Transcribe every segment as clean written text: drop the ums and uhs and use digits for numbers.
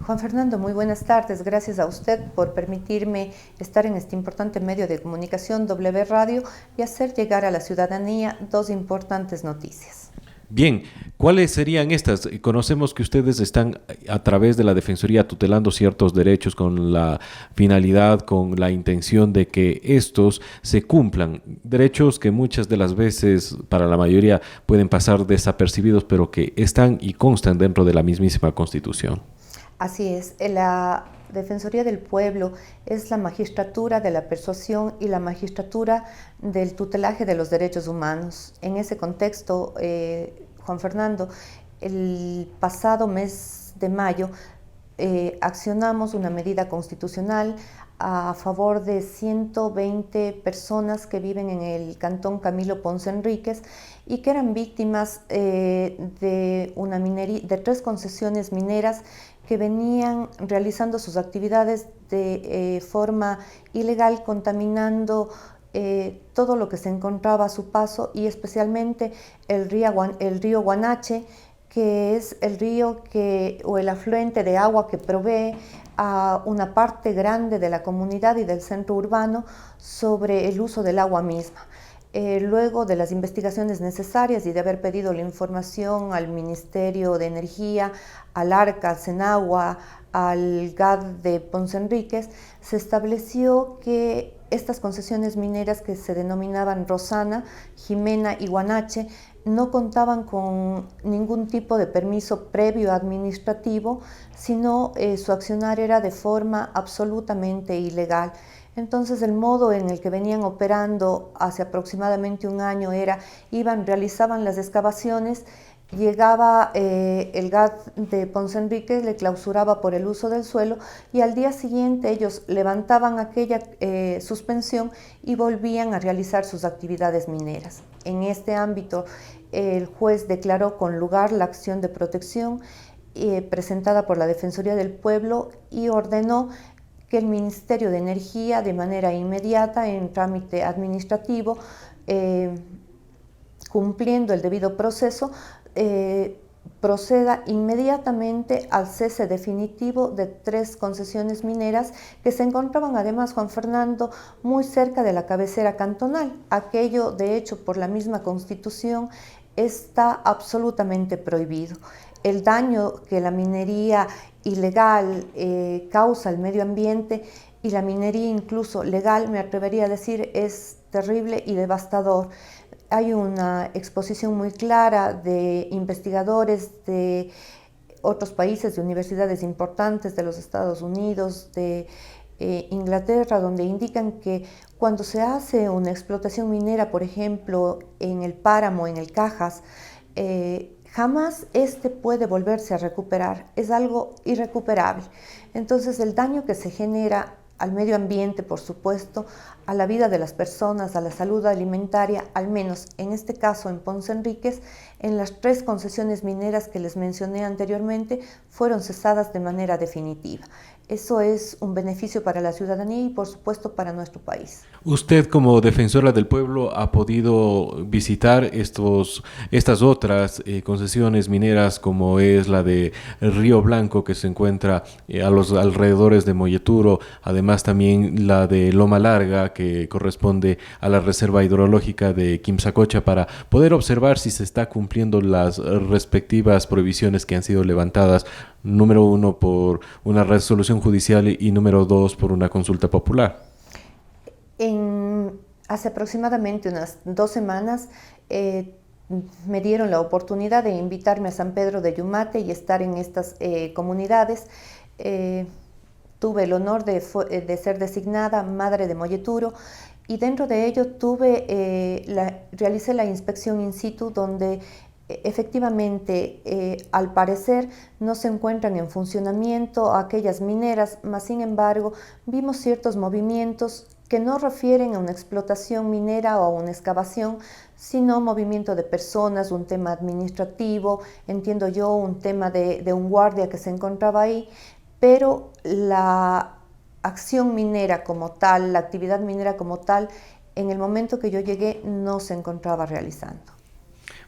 Juan Fernando, muy buenas tardes. Gracias a usted por permitirme estar en este importante medio de comunicación W Radio y hacer llegar a la ciudadanía dos importantes noticias. Bien, ¿cuáles serían estas? Conocemos que ustedes están a través de la Defensoría tutelando ciertos derechos con la finalidad, con la intención de que estos se cumplan. Derechos que muchas de las veces, para la mayoría, pueden pasar desapercibidos, pero que están y constan dentro de la mismísima Constitución. Así es, la Defensoría del Pueblo es la magistratura de la persuasión y la magistratura del tutelaje de los derechos humanos. En ese contexto, Juan Fernando, el pasado mes de mayo accionamos una medida constitucional a favor de 120 personas que viven en el cantón Camilo Ponce Enríquez y que eran víctimas de tres concesiones mineras que venían realizando sus actividades de forma ilegal, contaminando todo lo que se encontraba a su paso y especialmente el río Guanache, que es el río o el afluente de agua que provee a una parte grande de la comunidad y del centro urbano sobre el uso del agua misma. Luego de las investigaciones necesarias y de haber pedido la información al Ministerio de Energía, al ARCA, al Senagua, al GAD de Ponce Enríquez, se estableció que estas concesiones mineras que se denominaban Rosana, Jimena y Guanache no contaban con ningún tipo de permiso previo administrativo, sino su accionar era de forma absolutamente ilegal. Entonces el modo en el que venían operando hace aproximadamente un año era, realizaban las excavaciones, llegaba el GAD de Ponce Enríquez, le clausuraba por el uso del suelo y al día siguiente ellos levantaban aquella suspensión y volvían a realizar sus actividades mineras. En este ámbito, el juez declaró con lugar la acción de protección presentada por la Defensoría del Pueblo y ordenó que el Ministerio de Energía, de manera inmediata, en trámite administrativo, cumpliendo el debido proceso, proceda inmediatamente al cese definitivo de tres concesiones mineras que se encontraban además, Juan Fernando, muy cerca de la cabecera cantonal. Aquello, de hecho, por la misma Constitución, está absolutamente prohibido. El daño que la minería ilegal causa al medio ambiente y la minería incluso legal, me atrevería a decir, es terrible y devastador. Hay una exposición muy clara de investigadores de otros países, de universidades importantes de los Estados Unidos, de Inglaterra, donde indican que cuando se hace una explotación minera, por ejemplo, en el páramo, en el Cajas, jamás puede volverse a recuperar, es algo irrecuperable. Entonces el daño que se genera al medio ambiente, por supuesto, a la vida de las personas, a la salud alimentaria, al menos en este caso en Ponce Enríquez, en las tres concesiones mineras que les mencioné anteriormente, fueron cesadas de manera definitiva. Eso es un beneficio para la ciudadanía y, por supuesto, para nuestro país. Usted, como defensora del pueblo, ha podido visitar estas otras concesiones mineras, como es la de Río Blanco, que se encuentra a los alrededores de Molleturo, además también la de Loma Larga, que corresponde a la reserva hidrológica de Quimsacocha, para poder observar si se está cumpliendo las respectivas prohibiciones que han sido levantadas, número uno, por una resolución judicial y número dos, por una consulta popular. Hace aproximadamente unas 2 semanas me dieron la oportunidad de invitarme a San Pedro de Yumate y estar en estas comunidades. Tuve el honor de ser designada madre de Molleturo y dentro de ello realicé la inspección in situ donde efectivamente, al parecer, no se encuentran en funcionamiento aquellas mineras, mas sin embargo, vimos ciertos movimientos que no refieren a una explotación minera o a una excavación, sino movimiento de personas, un tema administrativo, entiendo yo, un tema de un guardia que se encontraba ahí, pero la acción minera como tal, la actividad minera como tal, en el momento que yo llegué no se encontraba realizando.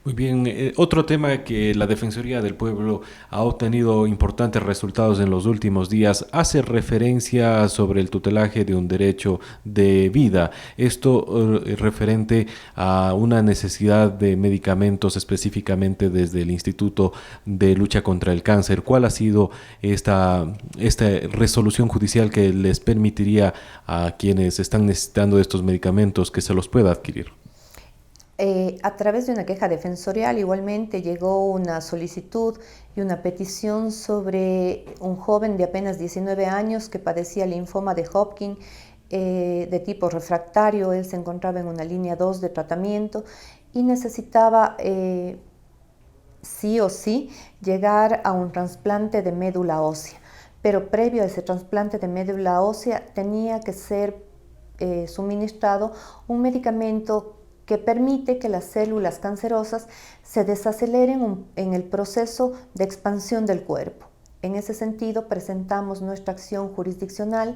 Muy bien, otro tema que la Defensoría del Pueblo ha obtenido importantes resultados en los últimos días hace referencia sobre el tutelaje de un derecho de vida. Esto referente a una necesidad de medicamentos específicamente desde el Instituto de Lucha contra el Cáncer. ¿Cuál ha sido esta resolución judicial que les permitiría a quienes están necesitando de estos medicamentos que se los pueda adquirir? A través de una queja defensorial igualmente llegó una solicitud y una petición sobre un joven de apenas 19 años que padecía linfoma de Hodgkin de tipo refractario. Él se encontraba en una línea 2 de tratamiento y necesitaba sí o sí llegar a un trasplante de médula ósea. Pero previo a ese trasplante de médula ósea tenía que ser suministrado un medicamento que permite que las células cancerosas se desaceleren en el proceso de expansión del cuerpo. En ese sentido, presentamos nuestra acción jurisdiccional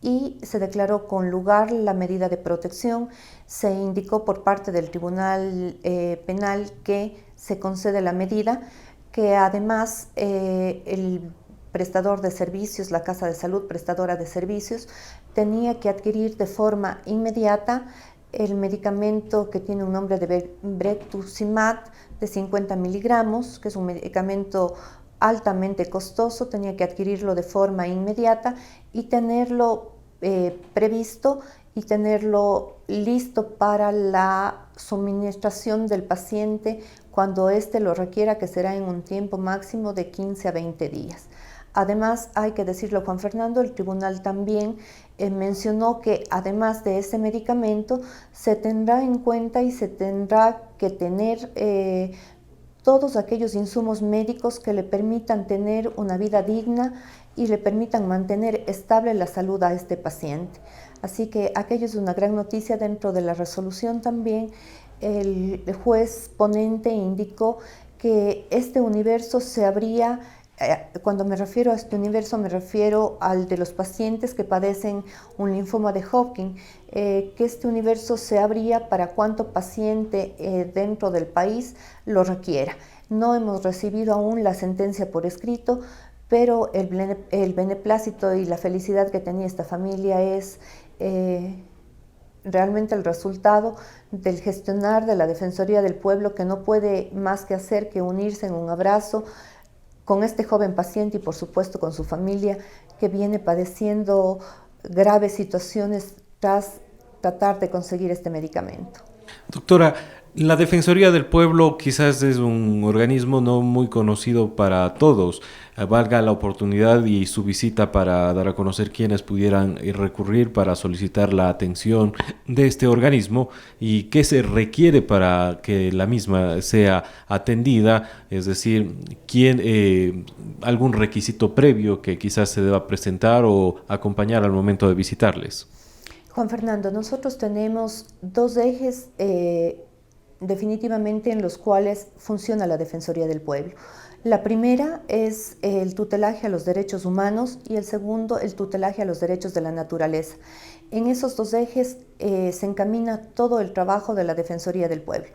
y se declaró con lugar la medida de protección. Se indicó por parte del Tribunal Penal que se concede la medida, que además el prestador de servicios, la Casa de Salud prestadora de servicios, tenía que adquirir de forma inmediata el medicamento que tiene un nombre de Brectuximab de 50 miligramos, que es un medicamento altamente costoso. Tenía que adquirirlo de forma inmediata y tenerlo previsto y tenerlo listo para la suministración del paciente cuando éste lo requiera, que será en un tiempo máximo de 15 a 20 días. Además, hay que decirlo, Juan Fernando, el tribunal también mencionó que además de ese medicamento se tendrá en cuenta y se tendrá que tener todos aquellos insumos médicos que le permitan tener una vida digna y le permitan mantener estable la salud a este paciente. Así que aquello es una gran noticia. Dentro de la resolución también el juez ponente indicó que este universo se abría. Cuando me refiero a este universo me refiero al de los pacientes que padecen un linfoma de Hodgkin, que este universo se abría para cuanto paciente dentro del país lo requiera. No hemos recibido aún la sentencia por escrito, pero el beneplácito y la felicidad que tenía esta familia es realmente el resultado del gestionar de la Defensoría del Pueblo, que no puede más que hacer que unirse en un abrazo con este joven paciente y por supuesto con su familia, que viene padeciendo graves situaciones tras tratar de conseguir este medicamento. Doctora, la Defensoría del Pueblo quizás es un organismo no muy conocido para todos. Valga la oportunidad y su visita para dar a conocer quiénes pudieran recurrir para solicitar la atención de este organismo y qué se requiere para que la misma sea atendida, es decir, algún requisito previo que quizás se deba presentar o acompañar al momento de visitarles. Juan Fernando, nosotros tenemos dos ejes definitivamente en los cuales funciona la Defensoría del Pueblo. La primera es el tutelaje a los derechos humanos y el segundo, el tutelaje a los derechos de la naturaleza. En esos dos ejes se encamina todo el trabajo de la Defensoría del Pueblo.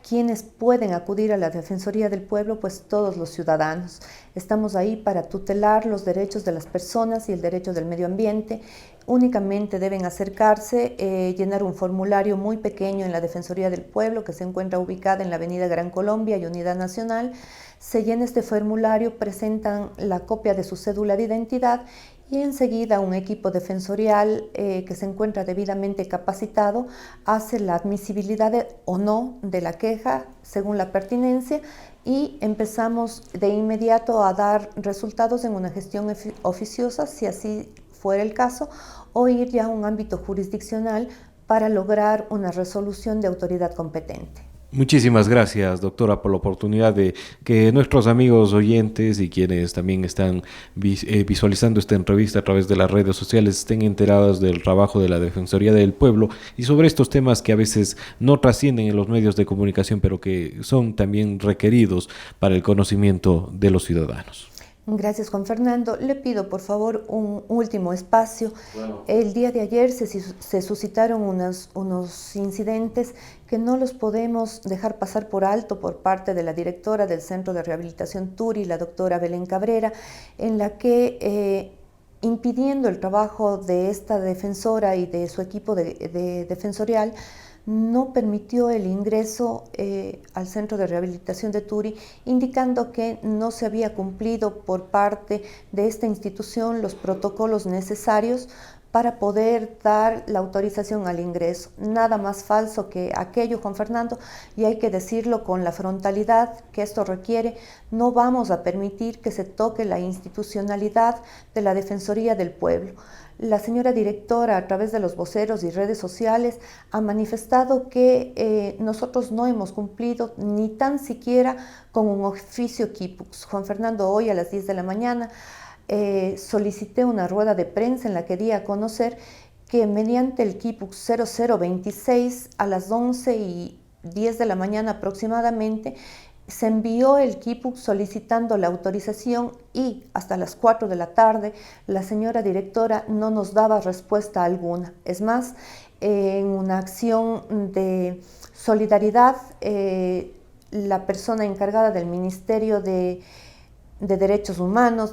¿Quiénes pueden acudir a la Defensoría del Pueblo? Pues todos los ciudadanos. Estamos ahí para tutelar los derechos de las personas y el derecho del medio ambiente. Únicamente deben acercarse, llenar un formulario muy pequeño en la Defensoría del Pueblo, que se encuentra ubicada en la Avenida Gran Colombia y Unidad Nacional. Se llena este formulario, presentan la copia de su cédula de identidad y enseguida un equipo defensorial que se encuentra debidamente capacitado hace la admisibilidad o no de la queja según la pertinencia y empezamos de inmediato a dar resultados en una gestión oficiosa, si así fuera el caso, o ir ya a un ámbito jurisdiccional para lograr una resolución de autoridad competente. Muchísimas gracias, doctora, por la oportunidad de que nuestros amigos oyentes y quienes también están visualizando esta entrevista a través de las redes sociales estén enterados del trabajo de la Defensoría del Pueblo y sobre estos temas que a veces no trascienden en los medios de comunicación, pero que son también requeridos para el conocimiento de los ciudadanos. Gracias, Juan Fernando. Le pido, por favor, un último espacio. Bueno. El día de ayer se suscitaron unos incidentes que no los podemos dejar pasar por alto por parte de la directora del Centro de Rehabilitación Turi, la doctora Belén Cabrera, en la que, impidiendo el trabajo de esta defensora y de su equipo de defensorial, no permitió el ingreso al Centro de Rehabilitación de Turi, indicando que no se había cumplido por parte de esta institución los protocolos necesarios para poder dar la autorización al ingreso. Nada más falso que aquello, Juan Fernando, y hay que decirlo con la frontalidad que esto requiere. No vamos a permitir que se toque la institucionalidad de la Defensoría del Pueblo. La señora directora, a través de los voceros y redes sociales, ha manifestado que nosotros no hemos cumplido ni tan siquiera con un oficio Quipux. Juan Fernando, hoy a las 10 de la mañana solicité una rueda de prensa en la que di a conocer que mediante el Quipux 0026 a las 11:10 de la mañana aproximadamente, se envió el Quipux solicitando la autorización y hasta las 4 de la tarde la señora directora no nos daba respuesta alguna. Es más, en una acción de solidaridad, la persona encargada del Ministerio de Derechos Humanos,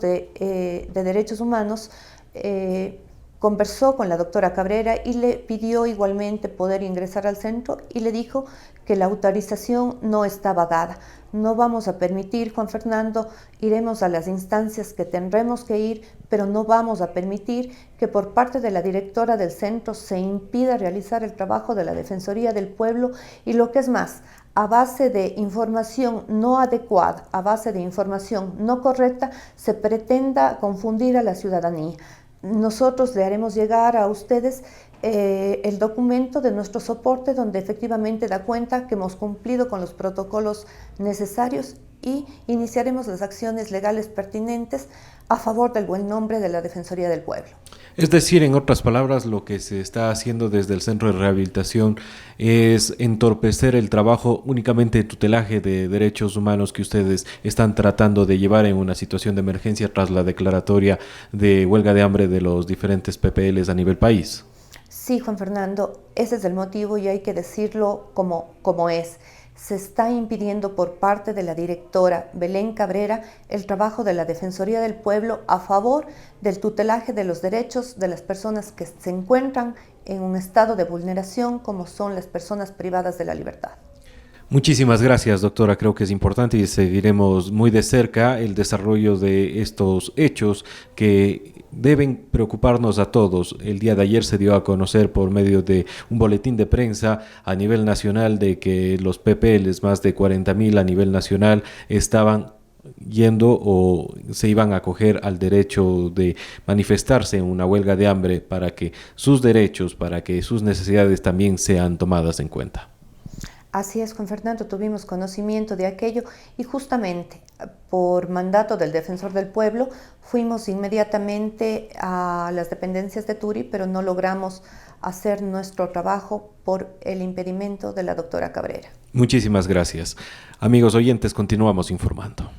conversó con la doctora Cabrera y le pidió igualmente poder ingresar al centro y le dijo que la autorización no estaba dada. No vamos a permitir, Juan Fernando, iremos a las instancias que tendremos que ir, pero no vamos a permitir que por parte de la directora del centro se impida realizar el trabajo de la Defensoría del Pueblo y lo que es más, a base de información no adecuada, a base de información no correcta, se pretenda confundir a la ciudadanía. Nosotros le haremos llegar a ustedes el documento de nuestro soporte donde efectivamente da cuenta que hemos cumplido con los protocolos necesarios y iniciaremos las acciones legales pertinentes a favor del buen nombre de la Defensoría del Pueblo. Es decir, en otras palabras, lo que se está haciendo desde el Centro de Rehabilitación es entorpecer el trabajo únicamente de tutelaje de derechos humanos que ustedes están tratando de llevar en una situación de emergencia tras la declaratoria de huelga de hambre de los diferentes PPLs a nivel país. Sí, Juan Fernando, ese es el motivo y hay que decirlo como es. Se está impidiendo por parte de la directora Belén Cabrera el trabajo de la Defensoría del Pueblo a favor del tutelaje de los derechos de las personas que se encuentran en un estado de vulneración, como son las personas privadas de la libertad. Muchísimas gracias, doctora. Creo que es importante y seguiremos muy de cerca el desarrollo de estos hechos que deben preocuparnos a todos. El día de ayer se dio a conocer por medio de un boletín de prensa a nivel nacional de que los PPLs, más de 40,000 a nivel nacional, estaban yendo o se iban a acoger al derecho de manifestarse en una huelga de hambre para que sus derechos, para que sus necesidades también sean tomadas en cuenta. Así es, Juan Fernando, tuvimos conocimiento de aquello y justamente por mandato del Defensor del Pueblo fuimos inmediatamente a las dependencias de Turi, pero no logramos hacer nuestro trabajo por el impedimento de la doctora Cabrera. Muchísimas gracias. Amigos oyentes, continuamos informando.